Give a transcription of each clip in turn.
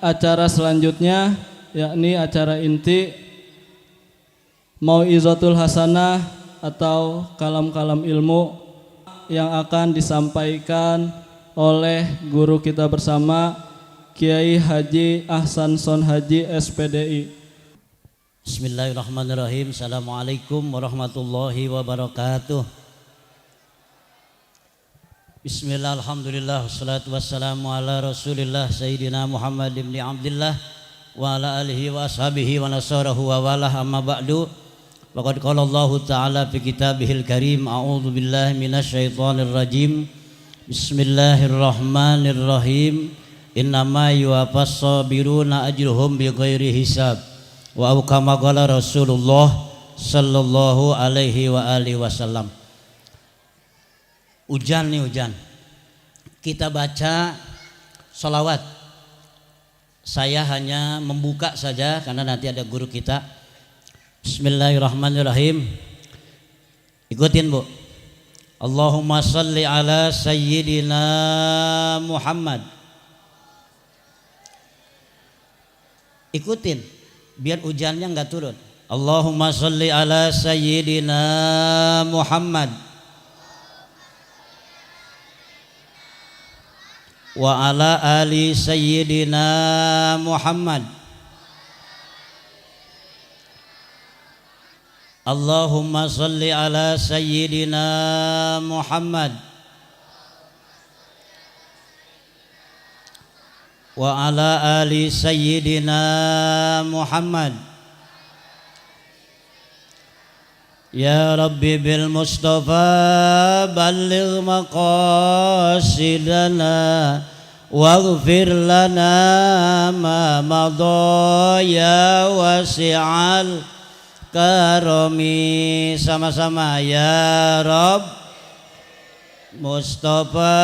acara selanjutnya, yakni acara inti Mau'izatul Hasanah atau kalam-kalam ilmu yang akan disampaikan oleh guru kita bersama, Kiai Haji Ahsan Son Haji SPDI. Bismillahirrahmanirrahim. Assalamualaikum warahmatullahi wabarakatuh. Bismillah, alhamdulillah, wassalatu wassalamu ala rasulillah Sayyidina Muhammad ibn Abdillah wa ala alihi wa ashabihi wa nasarahu wa walah, amma ba'du. Faqad qala Allah ta'ala fi kitabihil karim, a'udzu billahi minasyaitonir rajim. Bismillahirrahmanirrahim. Innama yuwaffas sabiruna ajruhum bighairi hisab. Wa kama qala Rasulullah sallallahu alaihi wa alihi wasallam. Hujan nih, hujan. Kita baca sholawat. Saya hanya membuka saja karena nanti ada guru kita. Bismillahirrahmanirrahim. Ikutin, Bu. Allahumma salli ala sayyidina Muhammad. Ikutin biar hujannya enggak turun. Allahumma salli ala sayyidina Muhammad wa ala ali sayyidina Muhammad. Allahumma salli ala sayyidina Muhammad wa ala ali sayyidina Muhammad. Ya Rabbi bil Mustafa balligh maqasidana waghfir lana ma madha ya wasi'al karami. Sama-sama, ya Rabb Mustafa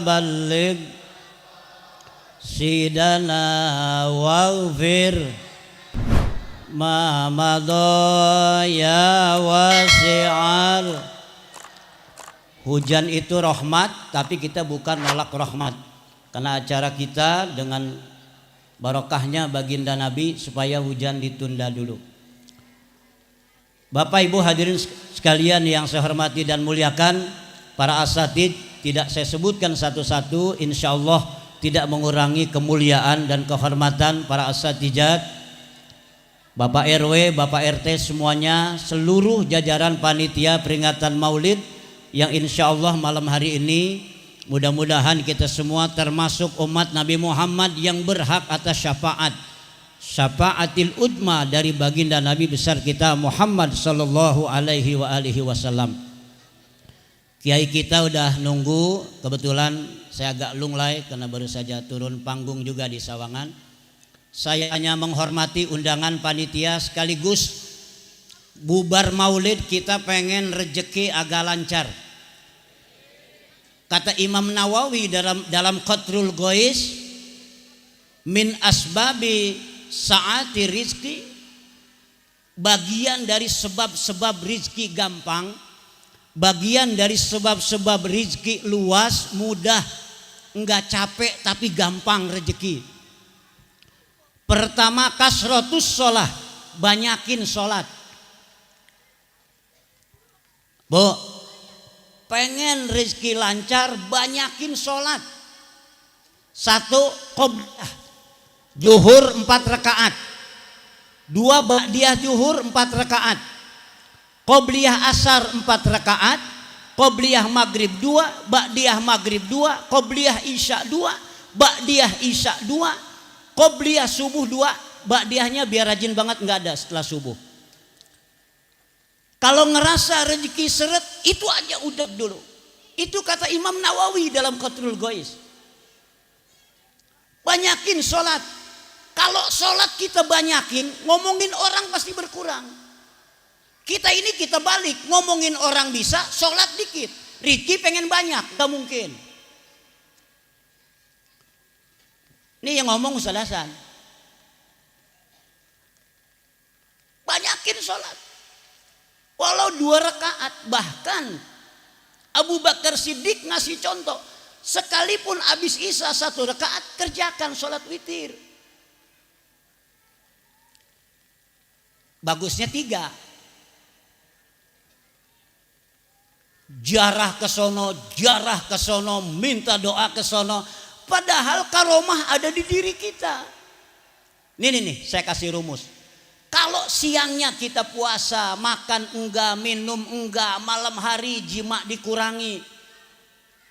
balligh sidana waghfir ma madha ya wasi'al. Hujan itu rahmat, tapi kita bukan nolak rahmat, karena acara kita dengan barokahnya baginda Nabi supaya hujan ditunda dulu. Bapak Ibu hadirin sekalian yang saya hormati dan muliakan, para asatid tidak saya sebutkan satu-satu, insya Allah tidak mengurangi kemuliaan dan kehormatan para asatijat, Bapak RW, Bapak RT semuanya, seluruh jajaran panitia peringatan Maulid yang insya Allah malam hari ini mudah-mudahan kita semua termasuk umat Nabi Muhammad yang berhak atas syafaatil udma dari baginda Nabi besar kita Muhammad sallallahu alaihi wa alihi wasallam. Kiai kita udah nunggu, kebetulan saya agak lunglai karena baru saja turun panggung juga di Sawangan. Saya hanya menghormati undangan panitia sekaligus bubar maulid, kita pengen rejeki agak lancar. Kata Imam Nawawi dalam Qatrul Gois, min asbabi saati rizki, bagian dari sebab-sebab rizki gampang, bagian dari sebab-sebab rizki luas, mudah, enggak capek tapi gampang rezeki. Pertama, kasrotus sholah, banyakin sholat. Bu, pengen rezeki lancar, banyakin sholat. Satu, qobliyah zuhur 4 rakaat. 2, ba'diyah zuhur 4 rakaat. Qobliyah asar 4 rakaat. Qobliyah maghrib 2, ba'diyah maghrib 2, qobliyah isya 2, ba'diyah isya 2, qobliyah subuh 2, ba'diyahnya biar rajin banget nggak ada setelah subuh. Kalau ngerasa rezeki seret, itu aja udah dulu. Itu kata Imam Nawawi dalam Qatrul Gois. Banyakin sholat. Kalau sholat kita banyakin, ngomongin orang pasti berkurang. Kita ini kita balik, ngomongin orang bisa, sholat dikit. Rizki pengen banyak, gak mungkin. Ini yang ngomong Ustaz Hasan. Banyakin sholat. Walau 2 rakaat. Bahkan Abu Bakar Siddiq ngasih contoh. Sekalipun habis isya 1 rakaat, kerjakan sholat witir. Bagusnya 3. Jarah ke sono, minta doa ke sono. Padahal karomah ada di diri kita. Nih, saya kasih rumus. Kalau siangnya kita puasa, makan enggak, minum enggak, malam hari jima dikurangi,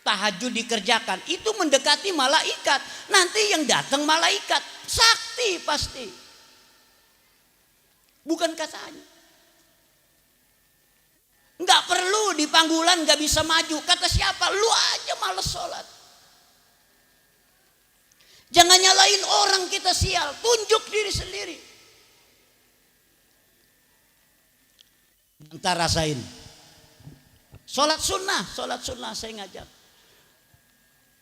tahajud dikerjakan, itu mendekati malaikat. Nanti yang datang malaikat, sakti pasti. Bukan katanya. Enggak perlu di panggulan, enggak bisa maju. Kata siapa? Lu aja males sholat. Jangan nyalain orang kita sial, tunjuk diri sendiri. Entar rasain. Sholat sunnah saya ngajak.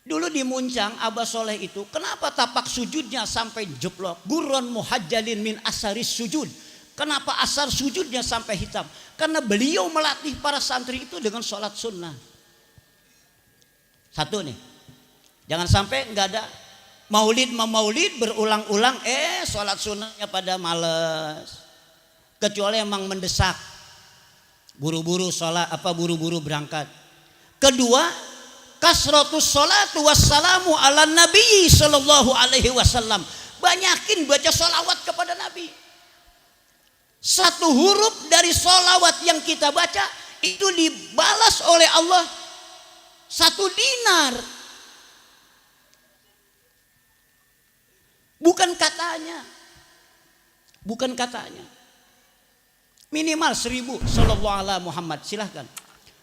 Dulu di Muncang, Abah Soleh itu, kenapa tapak sujudnya sampai jeblok? Gurron muhajjalin min asaris sujud. Kenapa asar sujudnya sampai hitam? Karena beliau melatih para santri itu dengan sholat sunnah. Satu nih, jangan sampai nggak ada maulid berulang-ulang, sholat sunnahnya pada males. Kecuali emang mendesak, buru-buru sholat, buru-buru berangkat. Kedua, kasratus sholatu wassalamu ala nabi sallallahu alaihi wasallam. Banyakin baca sholawat kepada Nabi. 1 huruf dari sholawat yang kita baca itu dibalas oleh Allah 1 dinar. Bukan katanya. Minimal 1000 sallallahu alaihi Muhammad, silahkan.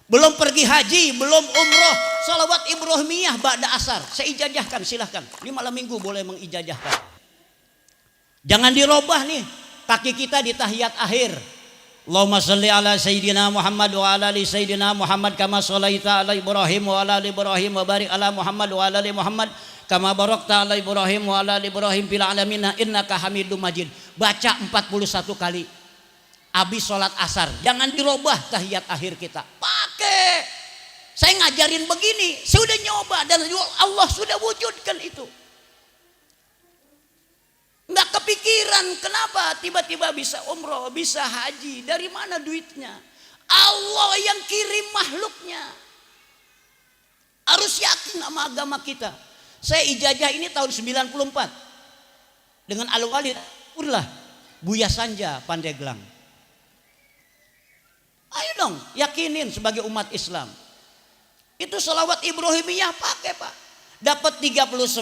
Belum pergi haji, belum umroh, sholawat Ibrahimiyah ba'da asar, saya ijazahkan, silahkan. Ini malam minggu boleh mengijazahkan. Jangan dirobah nih. Kaki kita di tahiyat akhir. Allahumma sholli ala sayyidina Muhammad wa ala ali sayyidina Muhammad kama sholaita ala Ibrahim wa ala ali Ibrahim wa barik ala Muhammad wa ala ali Muhammad kama barakta ala Ibrahim wa ala ali Ibrahim fil alamin innaka Hamidum Majid. Baca 41 kali. Habis sholat asar. Jangan dirubah tahiyat akhir kita. Pakai. Saya ngajarin begini, saya udah nyoba dan Allah sudah wujudkan itu. Nggak kepikiran kenapa tiba-tiba bisa umroh, bisa haji. Dari mana duitnya? Allah yang kirim makhluknya. Harus yakin sama agama kita. Saya ijazah ini tahun 94 dengan alun-alun Urlah Buya Sanja Pandeglang. Ayo dong yakinin sebagai umat Islam. Itu sholawat Ibrahimiyah pakai Pak. Dapat 39,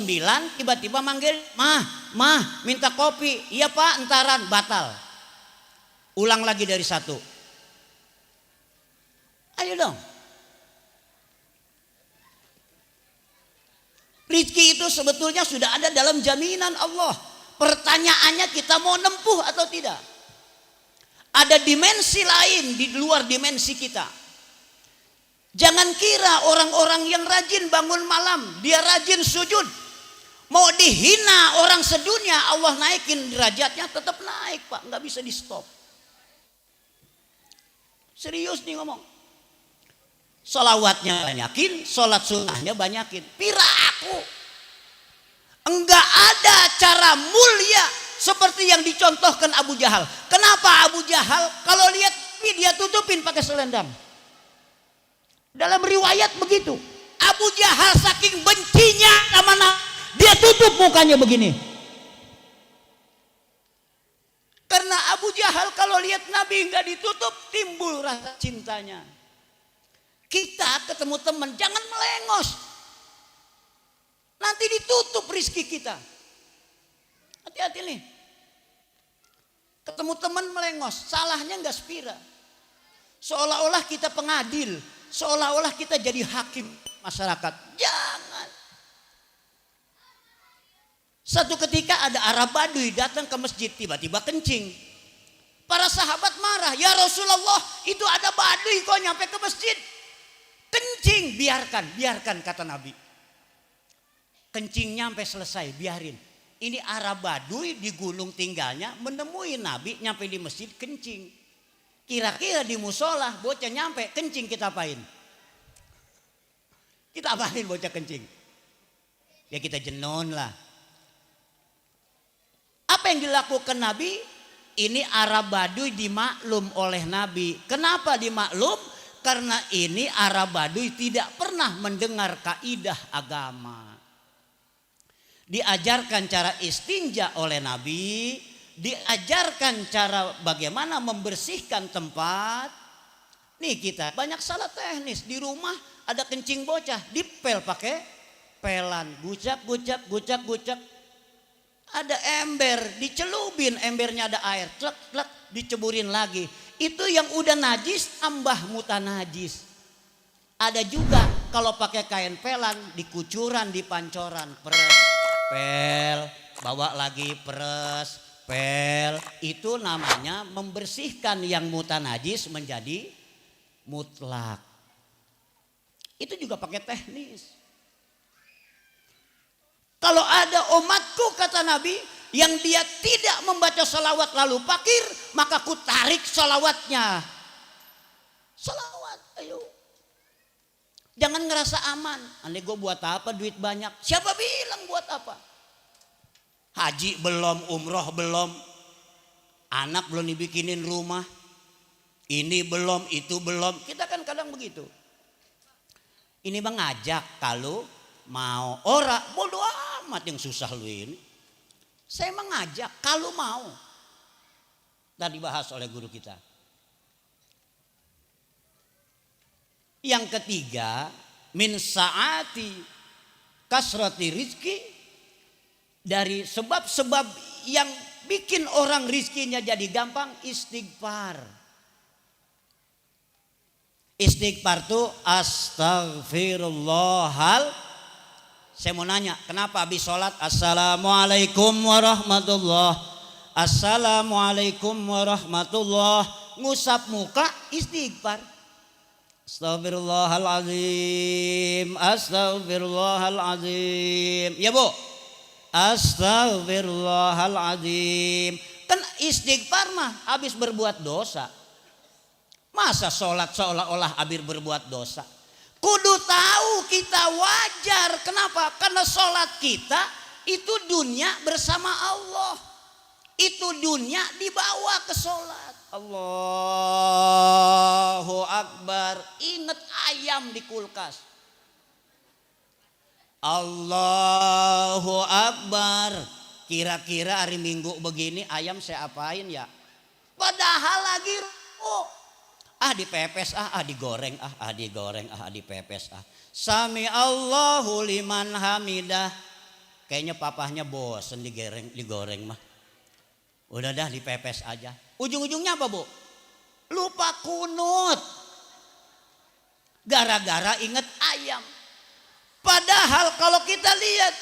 tiba-tiba manggil, mah minta kopi. Iya Pak, entaran, batal. Ulang lagi dari 1. Ayo dong. Rizki itu sebetulnya sudah ada dalam jaminan Allah. Pertanyaannya kita mau nempuh atau tidak. Ada dimensi lain di luar dimensi kita. Jangan kira orang-orang yang rajin bangun malam, dia rajin sujud, mau dihina orang sedunia, Allah naikin derajatnya tetap naik Pak, nggak bisa di stop. Serius nih ngomong. Sholawatnya banyakin, sholat sunnahnya banyakin. Pira aku, enggak ada cara mulia seperti yang dicontohkan Abu Jahal. Kenapa Abu Jahal kalau lihat dia tutupin pakai selendang? Dalam riwayat begitu. Abu Jahal saking bencinya sama dia tutup mukanya begini. Karena Abu Jahal kalau lihat Nabi nggak ditutup, timbul rasa cintanya. Kita ketemu teman jangan melengos. Nanti ditutup rizki kita. Hati-hati nih. Ketemu teman melengos, salahnya nggak sepira. Seolah-olah kita pengadil. Seolah-olah kita jadi hakim masyarakat. Jangan. Satu ketika ada Arab Baduy datang ke masjid, tiba-tiba kencing. Para sahabat marah, ya Rasulullah itu ada Baduy kok nyampe ke masjid. Kencing, biarkan kata Nabi. Kencing nyampe selesai, biarin. Ini Arab Baduy di gunung tinggalnya menemui Nabi nyampe di masjid kencing. Kira-kira di musola bocah nyampe kencing kita apain? Kita Ngapain bocah kencing? Ya kita jenon lah. Apa yang dilakukan Nabi? Ini Arab Baduy dimaklum oleh Nabi. Kenapa dimaklum? Karena ini Arab Baduy tidak pernah mendengar kaidah agama. Diajarkan cara istinja oleh Nabi, diajarkan cara bagaimana membersihkan tempat. Nih kita banyak salah teknis di rumah, ada kencing bocah, dipel pakai pelan, gucak. Ada ember, dicelubin, embernya ada air, tlek, diceburin lagi. Itu yang udah najis tambah mutanajis. Ada juga kalau pakai kain pelan, dikucuran, dipancoran, peres, pel, bawa lagi peres, pel. Itu namanya membersihkan yang mutanajis menjadi mutlak. Itu juga pakai teknis. Kalau ada umatku kata Nabi yang dia tidak membaca salawat lalu fakir, maka ku tarik salawatnya. Salawat, ayo. Jangan ngerasa aman. Andai gue buat apa duit banyak? Siapa bilang buat apa? Haji belum, umroh belum, anak belum dibikinin rumah, ini belum, itu belum. Kita kan kadang begitu. Ini bang ngajak kalau mau, ora bodoh amat yang susah lu ini. Saya mengajak kalau mau. Tadi dibahas oleh guru kita. Yang ketiga, min saati kasrati rizki, dari sebab-sebab yang bikin orang rizkinya jadi gampang, istighfar. Istighfar itu astagfirullahal. Saya mau nanya, kenapa habis sholat assalamualaikum warahmatullah, assalamualaikum warahmatullah, ngusap muka istighfar. Astagfirullahaladzim, astagfirullahaladzim. Ya bu, astagfirullahaladzim. Kan istighfar mah habis berbuat dosa. Masa sholat seolah-olah habis berbuat dosa? Kudu tahu kita wajar. Kenapa? Karena sholat kita itu dunia bersama Allah. Itu dunia dibawa ke sholat. Allahu Akbar. Ingat ayam di kulkas. Allahu Akbar. Kira-kira hari Minggu begini ayam saya apain ya? Padahal lagi dipepes, digoreng, digoreng, dipepes, Sami Allahu liman hamidah. Kayaknya papahnya bosen digoreng mah. Udah dah dipepes aja. Ujung-ujungnya apa bu? Lupa kunut. Gara-gara inget ayam. Padahal kalau kita lihat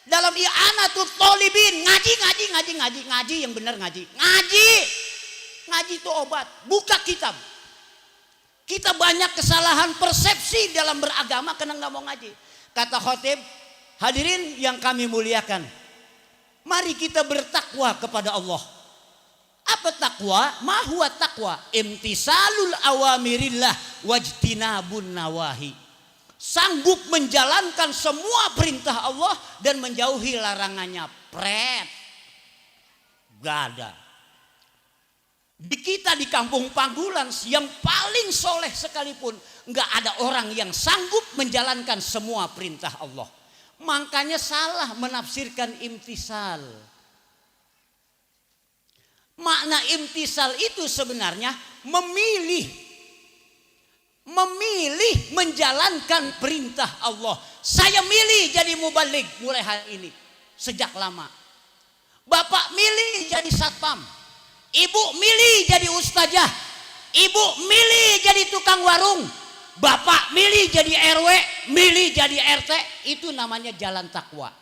dalam i'anatul thalibin, ngaji yang benar ngaji. Ngaji itu obat, buka kitab. Kita banyak kesalahan persepsi dalam beragama karena nggak mau ngaji. Kata khotib, hadirin yang kami muliakan, mari kita bertakwa kepada Allah. Apa takwa? Ma huwa takwa? Imtisalul awamirillah wajtinabun nawahi. Sanggup menjalankan semua perintah Allah dan menjauhi larangannya. Pret. Gak ada. Di kita di kampung Panggulan yang paling soleh sekalipun nggak ada orang yang sanggup menjalankan semua perintah Allah. Makanya salah menafsirkan imtisal. Makna imtisal itu sebenarnya memilih menjalankan perintah Allah. Saya milih jadi mubaligh mulai hari ini sejak lama. Bapak milih jadi satpam. Ibu milih jadi ustazah, ibu milih jadi tukang warung, bapak milih jadi RW, milih jadi RT. Itu namanya jalan takwa.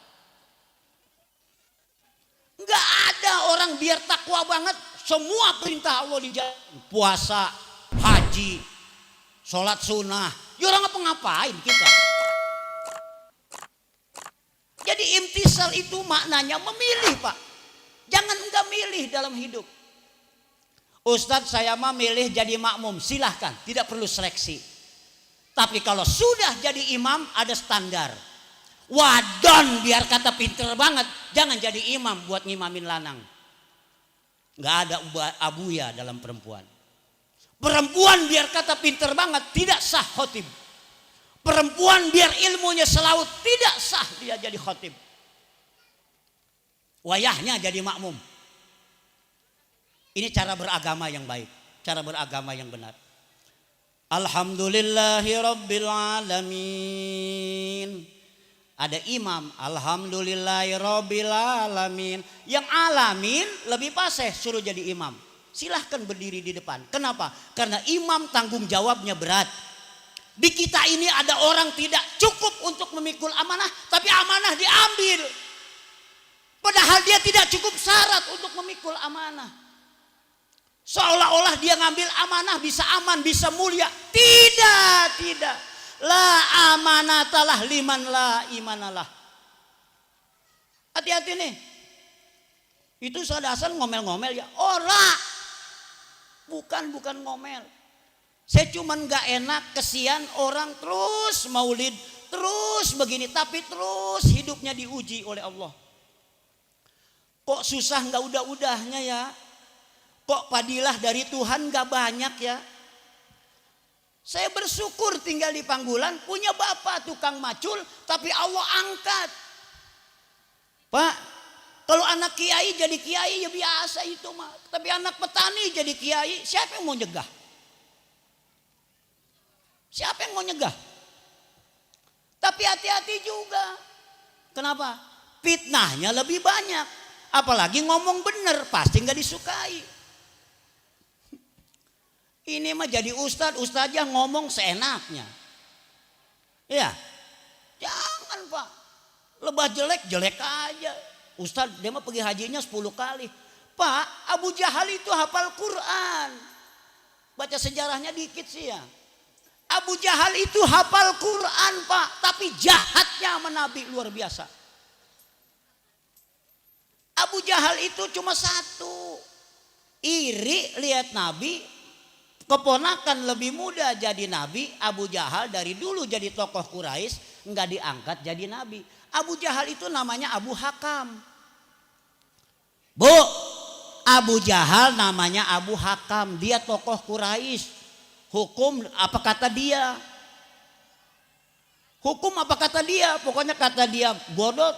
Enggak ada orang biar takwa banget semua perintah Allah dijalankan. Puasa, haji, sholat sunnah, ya orang ngapain kita. Jadi imtisal itu maknanya memilih pak. Jangan enggak milih dalam hidup. Ustadz saya mah milih jadi makmum, silahkan, tidak perlu seleksi. Tapi kalau sudah jadi imam ada standar. Wadon biar kata pinter banget, jangan jadi imam buat ngimamin lanang. Nggak ada abuya dalam perempuan. Perempuan biar kata pinter banget tidak sah khotib. Perempuan biar ilmunya selaut tidak sah dia jadi khotib. Wayahnya jadi makmum. Ini cara beragama yang baik, cara beragama yang benar. Alhamdulillahi rabbil alamin. Ada imam, alhamdulillahi rabbil alamin. Yang alamin lebih fasih suruh jadi imam. Silahkan berdiri di depan. Kenapa? Karena imam tanggung jawabnya berat. Di kita ini ada orang tidak cukup untuk memikul amanah, tapi amanah diambil. Padahal dia tidak cukup syarat untuk memikul amanah. Seolah-olah dia ngambil amanah bisa aman, bisa mulia. Tidak. La amanatalah liman la imanalah. Hati-hati nih. Itu Ustaz Hasan ngomel-ngomel ya. Ora. Bukan ngomel. Saya cuman gak enak kesian orang terus maulid, terus begini, tapi terus hidupnya diuji oleh Allah. Kok susah gak udah-udahnya ya? Kok padilah dari Tuhan gak banyak ya? Saya bersyukur tinggal di Panggulan punya bapak tukang macul, tapi Allah angkat. Pak, kalau anak kiai jadi kiai ya biasa itu mah. Tapi anak petani jadi kiai, siapa yang mau nyegah? Siapa yang mau nyegah? Tapi hati-hati juga. Kenapa? Fitnahnya lebih banyak. Apalagi ngomong bener pasti nggak disukai. Ini mah jadi ustadznya ngomong seenaknya. Ya, jangan Pak. Lebah jelek aja. Ustadz dia mah pergi hajinya 10 kali. Pak, Abu Jahal itu hafal Quran. Baca sejarahnya dikit sih ya. Abu Jahal itu hafal Quran Pak, tapi jahatnya sama Nabi luar biasa. Abu Jahal itu cuma satu, iri lihat Nabi, keponakan lebih muda jadi Nabi. Abu Jahal dari dulu jadi tokoh Quraisy nggak diangkat jadi Nabi. Abu Jahal itu namanya Abu Hakam. Bu, Abu Jahal namanya Abu Hakam, dia tokoh Quraisy. Hukum apa kata dia? Hukum apa kata dia? Pokoknya kata dia godot,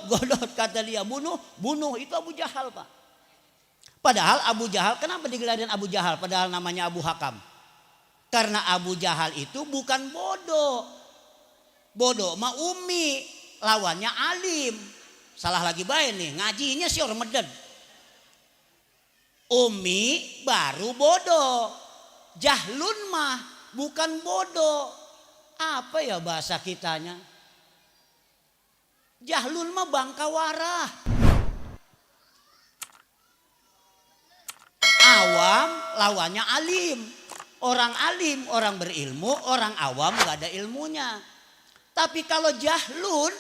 kata dia bunuh. Itu Abu Jahal Pak. Padahal Abu Jahal, kenapa digelarin Abu Jahal padahal namanya Abu Hakam? Karena Abu Jahal itu bukan bodoh. Bodoh mah umi, lawannya alim. Salah lagi baik nih, ngajinya sih orang meden. Umi baru bodoh. Jahlun mah bukan bodoh. Apa ya bahasa kitanya? Jahlun mah bangkawarah. Awam lawannya alim. Orang alim, orang berilmu, orang awam gak ada ilmunya. Tapi kalau jahlun,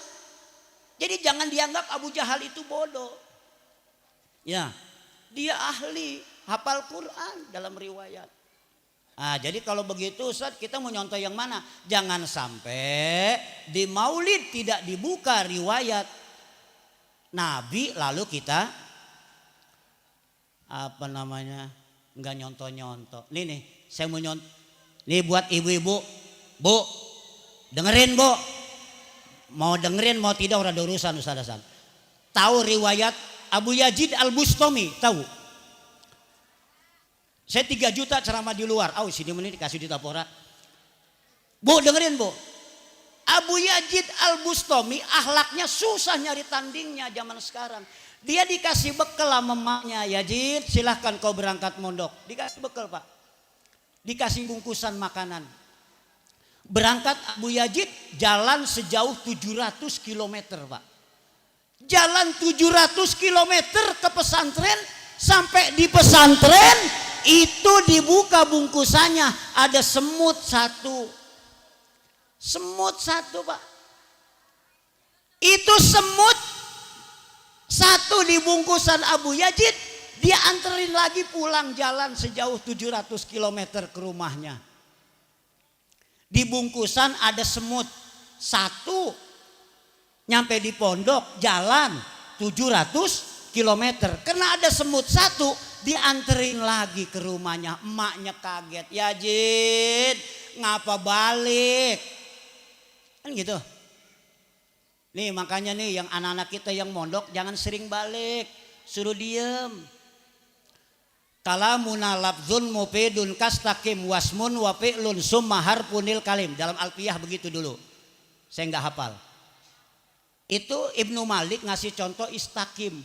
jadi jangan dianggap Abu Jahal itu bodoh. Ya, dia ahli, hafal Quran dalam riwayat. Nah, jadi kalau begitu Ustaz, kita mau nyontoh yang mana? Jangan sampai di maulid tidak dibuka riwayat Nabi lalu kita nggak nyontoh. Nih saya mau nyontoh. Nih buat ibu-ibu, Bu, dengerin Bu. Mau dengerin mau tidak udah urusan Ustaz Hasan. Tahu riwayat Abu Yazid Al-Bustami, tahu? Saya 3 juta ceramah di luar. Sini menit dikasih di Tapora. Bu dengerin Bu. Abu Yazid Al-Bustami akhlaknya susah nyari tandingnya zaman sekarang. Dia dikasih bekal sama emaknya. Yazid silahkan kau berangkat mondok. Dikasih bekal Pak. Dikasih bungkusan makanan. Berangkat Abu Yazid jalan sejauh 700 km Pak. Jalan 700 km ke pesantren. Sampai di pesantren itu dibuka bungkusannya ada semut satu Pak. Itu semut satu di bungkusan Abu Yazid, dia anterin lagi pulang jalan sejauh 700 km ke rumahnya. Di bungkusan ada semut satu, nyampe di pondok jalan 700 kilometer. Karena ada semut satu, dianterin lagi ke rumahnya. Emaknya kaget, ya Jin ngapa balik, kan gitu. Nih makanya nih yang anak-anak kita yang mondok jangan sering balik, suruh diem. Kalamuna lafzun mufidun kastakim wasmun wa fi'lun summa harfunil kalim. Dalam Alfiyah begitu dulu. Saya enggak hafal. Itu Ibnu Malik ngasih contoh istakim.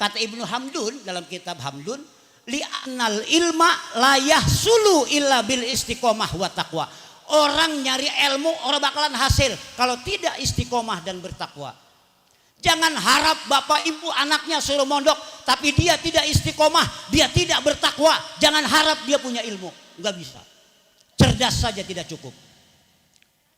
Kata Ibnu Hamdun dalam kitab Hamdun, li'anal ilma la yahsulu illa bil istiqomah wa taqwa. Orang nyari ilmu orang bakalan hasil kalau tidak istiqomah dan bertakwa. Jangan harap bapak ibu anaknya suruh mondok tapi dia tidak istiqomah, dia tidak bertakwa. Jangan harap dia punya ilmu, nggak bisa. Cerdas saja tidak cukup.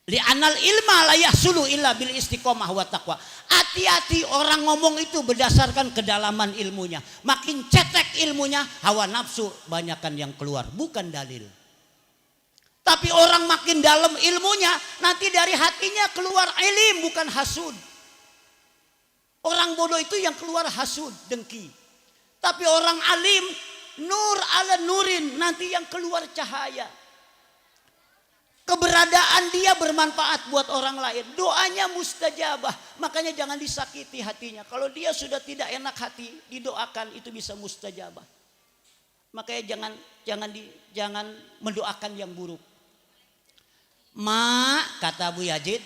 Li'anal ilma la yahsulu illa bil istiqomah wa taqwa. Hati-hati orang ngomong itu berdasarkan kedalaman ilmunya. Makin cetek ilmunya, hawa nafsu banyakan yang keluar, bukan dalil. Tapi orang makin dalam ilmunya, nanti dari hatinya keluar ilim, bukan hasud. Orang bodoh itu yang keluar hasud, dengki. Tapi orang alim, nur ala nurin, nanti yang keluar cahaya. Keberadaan dia bermanfaat buat orang lain. Doanya mustajabah. Makanya jangan disakiti hatinya. Kalau dia sudah tidak enak hati, didoakan itu bisa mustajabah. Makanya jangan mendoakan yang buruk. Ma, kata Bu Yazid,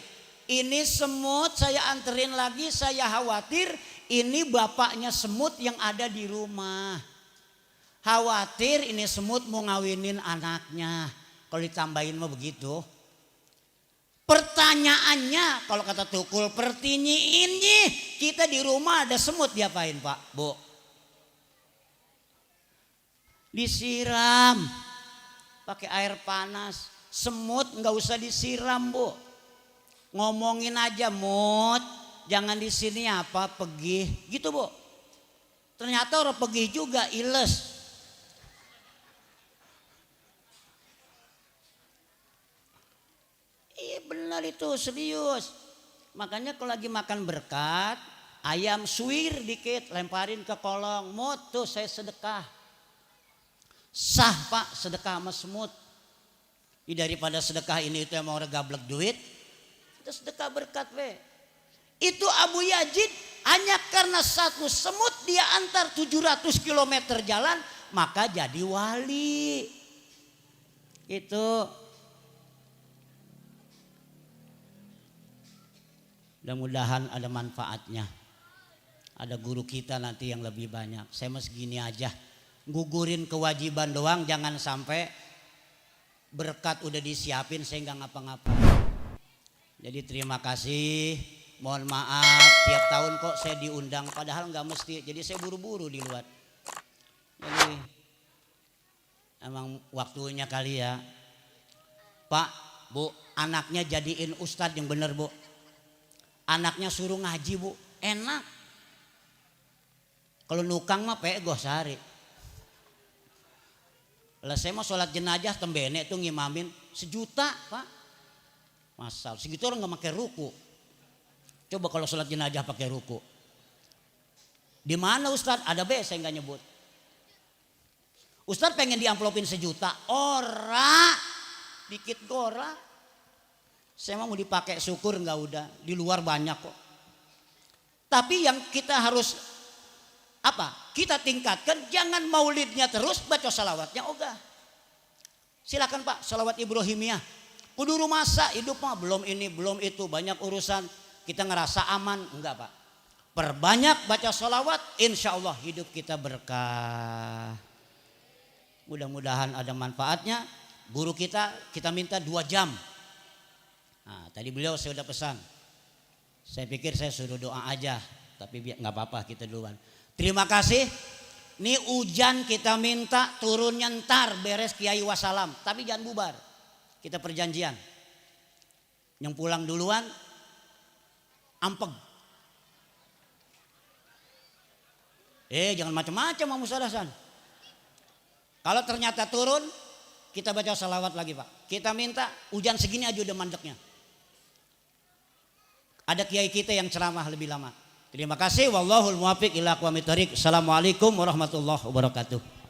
ini semut saya anterin lagi, saya khawatir ini bapaknya semut yang ada di rumah. Khawatir ini semut mau ngawinin anaknya. Kalau ditambahin mah begitu. Pertanyaannya kalau kata Tukul, pertinyiin nih, kita di rumah ada semut diapain Pak, Bu? Disiram pakai air panas. Semut nggak usah disiram Bu. Ngomongin aja mut, jangan di sini apa pergi, gitu Bu. Ternyata orang pergi juga iles. Iya benar itu serius. Makanya kalau lagi makan berkat, ayam suwir dikit lemparin ke kolong, mut tuh saya sedekah. Sah Pak sedekah sama semut. Daripada sedekah ini itu yang mau gablek duit, kita sedekah berkat we. Itu Abu Yazid hanya karena satu semut dia antar 700 km jalan maka jadi wali. Itu mudah-mudahan ada manfaatnya. Ada guru kita nanti yang lebih banyak. Saya mas gini aja, gugurin kewajiban doang, jangan sampai berkat udah disiapin saya nggak ngapa-ngapa. Jadi terima kasih, mohon maaf tiap tahun kok saya diundang padahal nggak mesti. Jadi saya buru-buru di luar. Jadi emang waktunya kali ya. Pak, Bu, anaknya jadiin ustadz yang bener Bu. Anaknya suruh ngaji Bu, enak. Kalau nukang mah pegoh sehari. Lah saya mau sholat jenazah tembene tuh ngimamin 1 juta Pak. Masal segitu orang nggak pakai ruku. Coba kalau sholat jenazah pakai ruku. Di mana Ustadz? Ada B saya nggak nyebut. Ustadz pengen diamplopin 1 juta. Ora dikit gora. Saya mau dipakai syukur nggak udah. Di luar banyak kok. Tapi yang kita harus apa? Kita tingkatkan, jangan maulidnya terus, baca salawatnya ogah. Silakan Pak, salawat Ibrahimiyah. Kudu masa hidup mah belum ini belum itu, banyak urusan. Kita ngerasa aman, enggak Pak. Perbanyak baca salawat, insya Allah hidup kita berkah. Mudah-mudahan ada manfaatnya. Guru kita minta 2 jam. Nah, tadi beliau saya udah pesan. Saya pikir saya suruh doa aja, tapi nggak apa-apa kita duluan. Terima kasih. Nih hujan kita minta turunnya ntar beres Kiai Wassalam. Tapi jangan bubar. Kita perjanjian. Yang pulang duluan ampeg. Jangan macam-macam Mas Musa Hasan. Kalau ternyata turun kita baca salawat lagi Pak. Kita minta hujan segini aja udah mandeknya. Ada kiai kita yang ceramah lebih lama. Terima kasih. Wallahul muwaffiq ila aqwamit thoriq. Assalamualaikum warahmatullahi wabarakatuh.